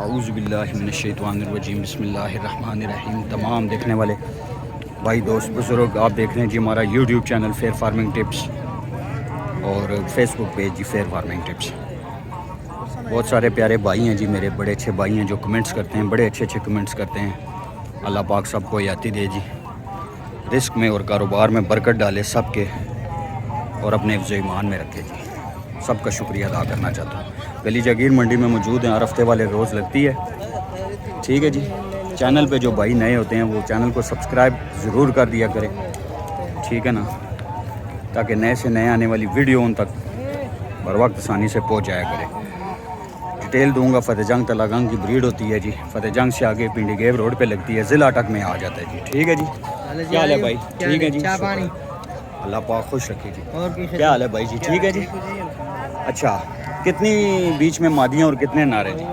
औज़ु बिल्लाहि मिनश्शैतानिर्रजीम बिस्मिल्लाहिर्रहमानिर्रहीम। तमाम देखने वाले भाई दोस्त बुज़ुर्ग, आप देख रहे हैं जी हमारा YouTube channel fair farming tips और फेसबुक पेज जी फेयर फार्मिंग टिप्स। बहुत सारे प्यारे भाई हैं जी, मेरे बड़े अच्छे भाई हैं जो कमेंट्स करते हैं, बड़े अच्छे कमेंट्स करते हैं। अल्लाह पाक सबको याती दे जी, रिस्क में और कारोबार में बरकत डाले सबके, और अपने हिफ्ज़ ईमान में रखे जी। सबका शुक्रिया अदा करना चाहता हूँ। गली जागीर मंडी में मौजूद हैं, हर हफ्ते वाले रोज़ लगती है। ठीक है जी। चैनल पे जो भाई नए होते हैं वो चैनल को सब्सक्राइब ज़रूर कर दिया करें, ठीक है ना, ताकि नए से नए आने वाली वीडियो उन तक बर वक्त आसानी से पहुँच जाया करें। डिटेल दूंगा। फतेह जंग तलागंग की ब्रीड होती है जी, फतेह जंग से आगे पिंडी गेव रोड पे लगती है, ज़िला अटक में आ जाता है जी। ठीक है जी। क्या हाल है भाई? ठीक है जी, अल्लाह पाक खुश रखे जी। क्या हाल है भाई जी? ठीक है जी। अच्छा, कितनी बीच में मादियाँ और कितने नारे जी?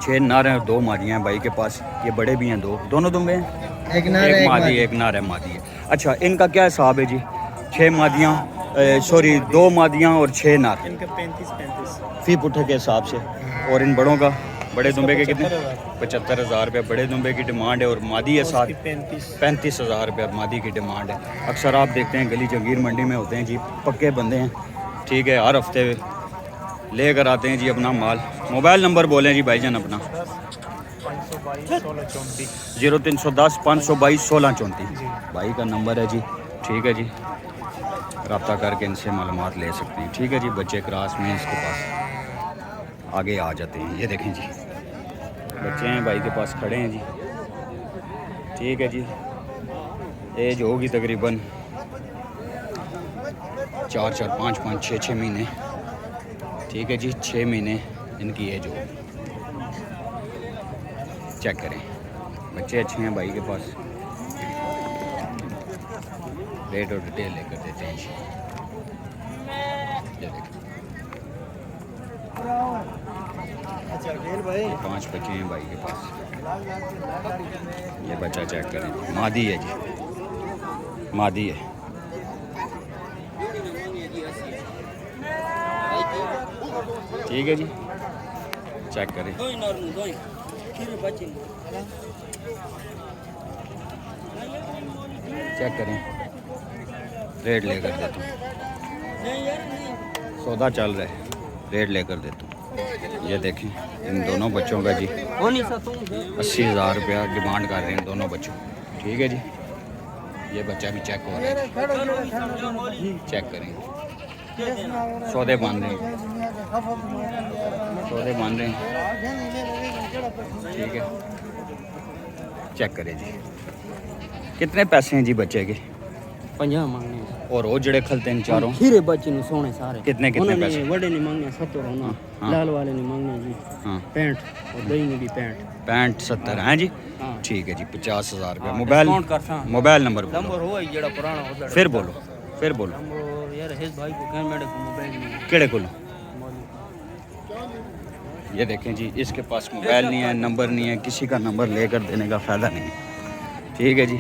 6 नारे और 2 मादियाँ हैं भाई के पास। ये बड़े भी हैं, दोनों दुम्बे हैं। एक मादी एक नार है मादी है। अच्छा, इनका क्या हिसाब है जी? 6 मादियाँ, सॉरी 2 मादियाँ और 6 नार, इनका 35 फी पुट्ठे के हिसाब से। और इन बड़ों का, बड़े दुम्बे के कितने? 75,000 रुपये बड़े दुम्बे की डिमांड है, और मादी है साथ 35,000 रुपये मादी की डिमांड है। अक्सर आप देखते हैं गली जंगीर मंडी में होते हैं जी, पक्के बंदे हैं, ठीक है, हर हफ्ते लेकर आते हैं जी अपना माल। मोबाइल नंबर बोलें जी भाईजान अपना। 0310 522 1634 भाई का नंबर है जी। ठीक है जी, रब्ता करके इनसे मालूमात ले सकते हैं। ठीक है जी। बच्चे क्रास में इसके पास आगे आ जाते हैं। ये देखें जी, बच्चे हैं भाई के पास खड़े हैं जी। ठीक है जी। एज होगी तकरीबन 4 5 5 6 महीने। ठीक है जी, 6 महीने इनकी एज होगी। चेक करें, बच्चे अच्छे हैं भाई के पास। रेट और डिटेल लेकर देते हैं जी। ये देखिए, 5 बच्चे हैं भाई के पास। ये बच्चा चेक करें, मादी है जी, मादी है। ठीक है जी, चेक करें। चेक करें, रेट लेकर देता हूँ। सौदा चल रहा है, रेट लेकर देता हूँ। ये देखें, इन दोनों बच्चों का जी 80,000 रुपया डिमांड कर रहे हैं दोनों बच्चों। ठीक है जी। ये बच्चा भी चेक हो रहा है, चेक करें। सौदे बांध रहे हैं, सौदे बांध रहे हैं। ठीक है, चेक करें जी। कितने पैसे हैं जी बच्चे के? 50 मांगने और वो जड़े खलते हैं चारों खीरे बच्चे ने सोने सारे। कितने पैसे? बड़े नहीं मांगने 70 होना। हाँ। लाल वाले नहीं मांगने जी। हाँ। 65 और दही ने भी 65 70 हैं जी। हाँ। ठीक है जी, 50,000 रुपये। हाँ, मोबाइल नंबर नंबर हुआ जड़ा पुराना होता है। फिर बोलो, फिर बोलो। नंबर यार हेस भाई को कह मेरे को मोबाइल नहीं केड़े को? ये देखें जी, इसके पास मोबाइल नहीं है, नंबर नहीं है, किसी का नंबर लेकर देने का फ़ायदा नहीं है। ठीक है जी,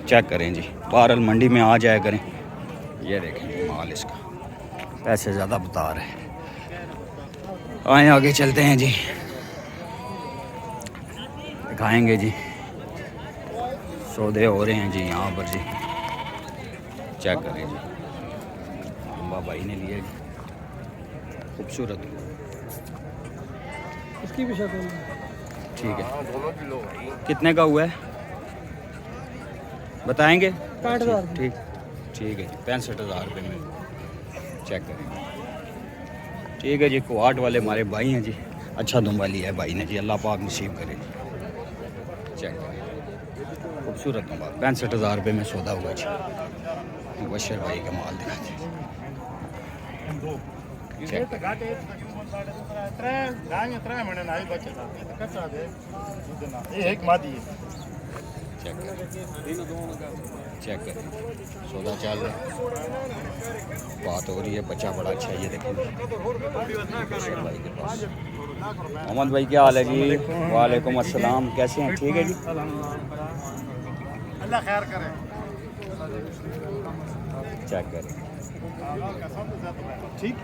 चेक करें जी, बहरहाल मंडी में आ जाया करें। ये देखें जी, माल इसका पैसे ज़्यादा बता रहे हैं। आए आगे चलते हैं जी, दिखाएंगे जी। सौदे हो रहे हैं जी यहाँ पर जी, चेक करें जी। अम्बा भाई ने लिया जी, खूबसूरत, इसकी भी शक्ल ठीक है। कितने का हुआ है बताएंगे? 60,000। ठीक, ठीक है जी, 65,000 रुपये में। चेक करेंगे। ठीक है जी, कुआट वाले हमारे भाई हैं जी, अच्छा दुम्बा लिया है भाई ने जी, अल्लाह पाक नसीब करे। चेक करें, खूबसूरत दुम्बा, 65,000 रुपये में सौदा हुआ जी। मुबशर भाई का माल दिखाते हैं। चेक चेक करें, सौदा चल रहा है, बात हो रही है। बच्चा बड़ा अच्छा है, ये देखें भाई के पास। मोहम्मद भाई क्या हाल है जी? वालेकुम अस्सलाम, कैसे हैं? ठीक है जी, अल्लाह खैर करे। चेक करें। ठीक,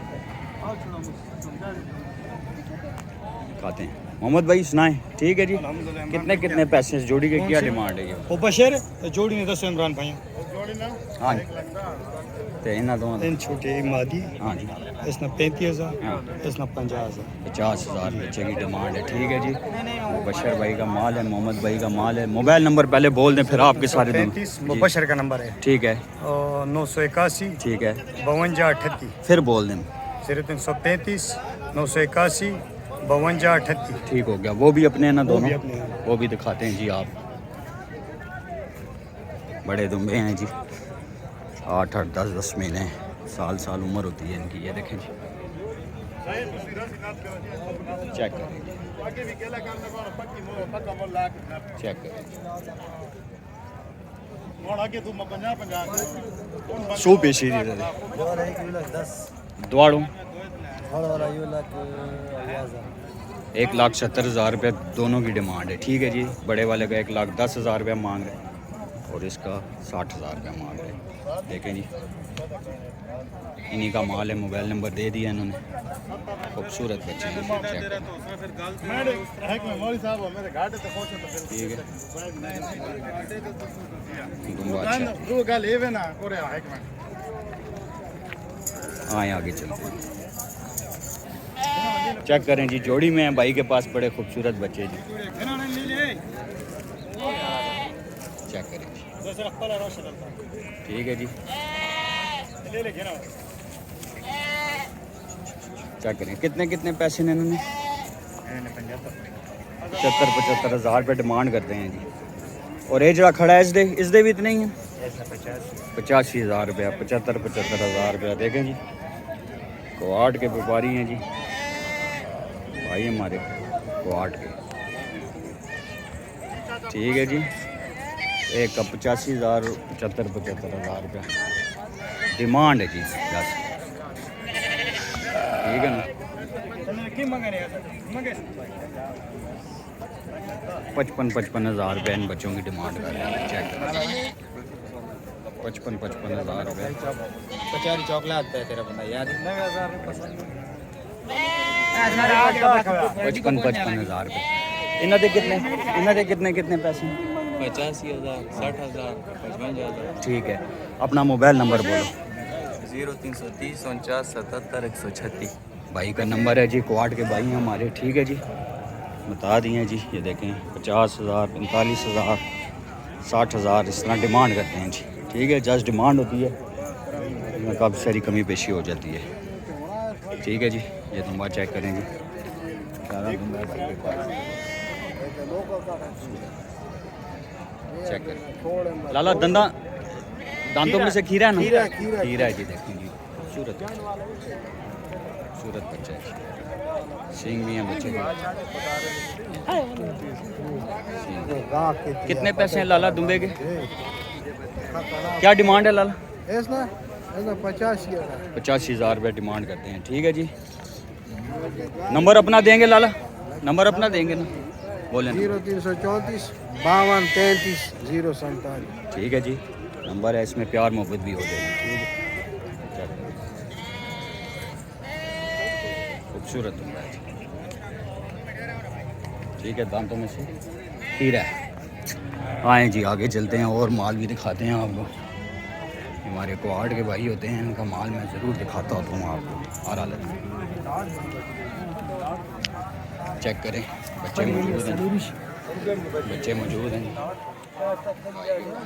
दिखाते हैं। मोहम्मद भाई सुनाएं, ठीक है जी। कितने कितने पैसे इस जोड़ी के क्या डिमांड है ये? वो बशर जोड़ी ने दसो इमरान भाई हाँ जी, तो इन्होंने दोनों इन छोटे मादी हाँ जी इसने 35,000 हाँ। इसने 50,000 50,000 बच्चे की डिमांड है, ठीक है जी। बशर भाई का माल है, मोहम्मद भाई का माल है। मोबाइल नंबर पहले बोल दें फिर आपके सारे दूँ। 35 वो बशर का नंबर है ठीक है और 981 ठीक है, 5238 फिर बोल दें। 0335 981 5238 ठीक हो गया। वो भी अपने हैं ना वो भी दोनों? अपने हैं। वो भी दिखाते हैं जी आप। बड़े दुम्बे हैं जी, 8-8 10-10 महीने साल साल उम्र होती है इनकी। ये देखें जी, चेक करें, चेक करें। सो पेशी दी दौड़ू 1,70,000 रुपये दोनों की डिमांड है, ठीक है जी। बड़े वाले का 1,10,000 रुपया मांग रहे हैं और इसका 60,000 रुपया मांग रहे हैं। देखें जी, इन्हीं का माल है। मोबाइल नंबर दे दिया इन्होंने। खूबसूरत बच्चे हैं, चेक करें। ठीक है, दुम्बा अच्छा है। हाँ आगे चलते हैं, चेक करें जी। जोड़ी में है भाई के पास बड़े खूबसूरत बच्चे जी, चेक करें जी। ठीक है जी, चेक करें। कितने कितने पैसे ने इन्होंने? 75,000 रुपये डिमांड करते हैं जी। और ये जरा खड़ा है इसदे भी इतने ही हैं? 85,000 रुपया, 75,000 रुपया। देखें जी, कोआट के व्यापारी हैं जी भाई हमारे, कोआट के। ठीक है जी, एक का 85,000, 75,000 रुपया डिमांड है जी बस। ठीक है ना, 55,000 रुपये इन बच्चों की डिमांड कर रहे हैं। चेक करें, 55,000 रुपये। 55,000 रुपये। इन्होंने कितने कितने पैसे? 85,000 60,000 55,000। ठीक है, अपना मोबाइल नंबर बोलो। 0330 49 77 136। भाई का नंबर है जी, क्वाड के भाई हैं हमारे, ठीक है जी। बता दिए जी, ये देखें 50,000 45,000 60,000 इस तरह डिमांड करते हैं जी। ठीक है, जस्ट डिमांड होती है, इसमें काफ़ी सारी कमी पेशी हो जाती है। ठीक है जी, ये दुम्बा चेक करें जी। सारा दुम्बा है भाई के पास, चेक करें। लाला दंदा दांतों में से खीरा है ना? खीरा है जी, देखें जी। खूबसूरत खूबसूरत बच्चा है, सींग भी हैं बच्चे के। कितने पैसे हैं लाला दुम्बे के? क्या डिमांड है लाला? 85,000 रुपये डिमांड करते हैं। ठीक है जी, नंबर अपना देंगे लाला? नंबर अपना देंगे ना, बोले 0334 52 33 047। ठीक है जी, नंबर है, इसमें प्यार मोहब्बत भी हो जाएगी। ठीक है, खूबसूरत दुम्बा है। ठीक है, दांतों में से खीरा है। आए जी, आगे चलते हैं और माल भी दिखाते हैं आपको। हमारे क्वाड के भाई होते हैं, इनका माल मैं ज़रूर दिखाता होता हूँ आपको। और अलग चेक करें, बच्चे मौजूद हैं, बच्चे मौजूद हैं।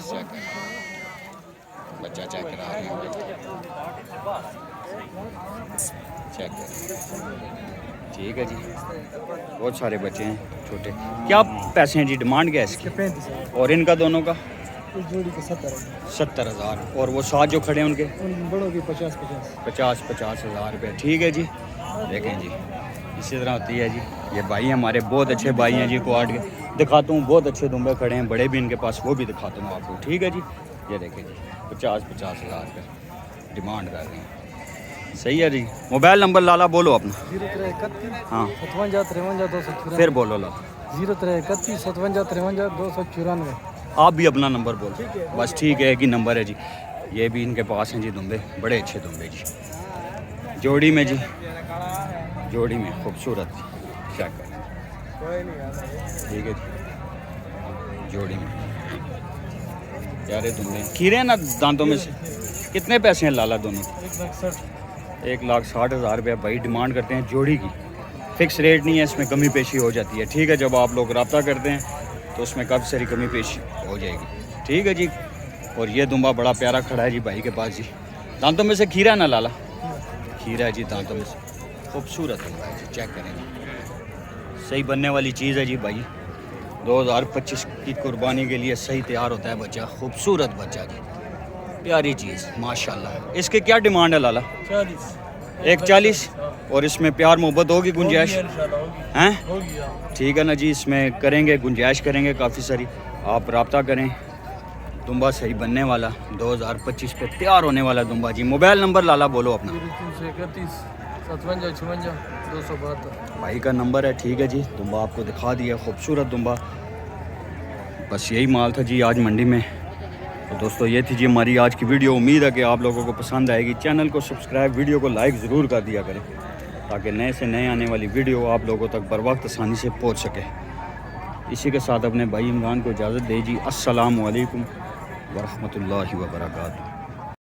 चेक करें, बच्चा चेक करा रहे हैं, चेक करें। ठीक है जी, बहुत सारे बच्चे हैं छोटे। क्या पैसे हैं जी, डिमांड क्या है इसकी? 35,000 और इनका दोनों का? इस जोड़ी के 70,000। और वो साथ जो खड़े हैं उनके? उन बड़ों की 50,000 रुपये। ठीक है जी, देखें जी, इसी तरह होती है जी। ये भाई हमारे बहुत अच्छे भाई हैं जी, क्वाड के। दिखाता हूँ, बहुत अच्छे दुम्बे खड़े हैं, बड़े भी इनके पास, वो भी दिखाता हूँ आपको। ठीक है जी, ये देखें जी, 50,000 रुपये डिमांड कर रहे हैं। सही है जी। मोबाइल नंबर लाला बोलो अपना। 0331 हाँ, 57 53 294। फिर बोलो लाला। 0331 57 53 294। आप भी अपना नंबर बोलो बस। ठीक है, एक ही नंबर है जी। ये भी इनके पास हैं जी दुम्बे, बड़े अच्छे दुम्बे जी, जोड़ी में जी, जोड़ी में खूबसूरत। चेक करें, ठीक है जी, जोड़ी में प्यारे दुम्बे खीरे हैं ना दांतों में से। कितने पैसे हैं लाला दोनों? 1,60,000 रुपया भाई डिमांड करते हैं जोड़ी की। फिक्स रेट नहीं है, इसमें कमी पेशी हो जाती है। ठीक है, जब आप लोग रब्ता करते हैं तो उसमें काफ़ी सारी कमी पेशी हो जाएगी। ठीक है जी। और ये दुम्बा बड़ा प्यारा खड़ा है जी भाई के पास जी। दांतों में से खीरा है ना लाला? खीरा है जी दांतों में से। खूबसूरत दुम्बा है जी, चेक करेंगे। सही बनने वाली चीज़ है जी भाई। 2025 की कुर्बानी के लिए सही तैयार होता है बच्चा। खूबसूरत बच्चा जी, प्यारी चीज़ माशाल्लाह। इसके क्या डिमांड है लाला? 1,40। और इसमें प्यार मोहब्बत होगी, गुंजाइश हैं? ठीक है ना जी, इसमें करेंगे गुंजाइश करेंगे काफ़ी सारी। आप रब्ता करें। दुम्बा सही बनने वाला, 2025 पे तैयार होने वाला दुम्बा जी। मोबाइल नंबर लाला बोलो अपना। 331 57 56 272 भाई का नंबर है। ठीक है जी, दुम्बा आपको दिखा दिया, खूबसूरत दुम्बा। बस यही माल था जी आज मंडी में। तो दोस्तों ये थी जी हमारी आज की वीडियो। उम्मीद है कि आप लोगों को पसंद आएगी। चैनल को सब्सक्राइब, वीडियो को लाइक ज़रूर कर दिया करें ताकि नए से नए आने वाली वीडियो आप लोगों तक बर वक्त आसानी से पहुंच सके। इसी के साथ अपने भाई इमरान को इजाज़त दीजिए। अस्सलामु अलैकुम वरहमतुल्लाहि वबरकातुहू।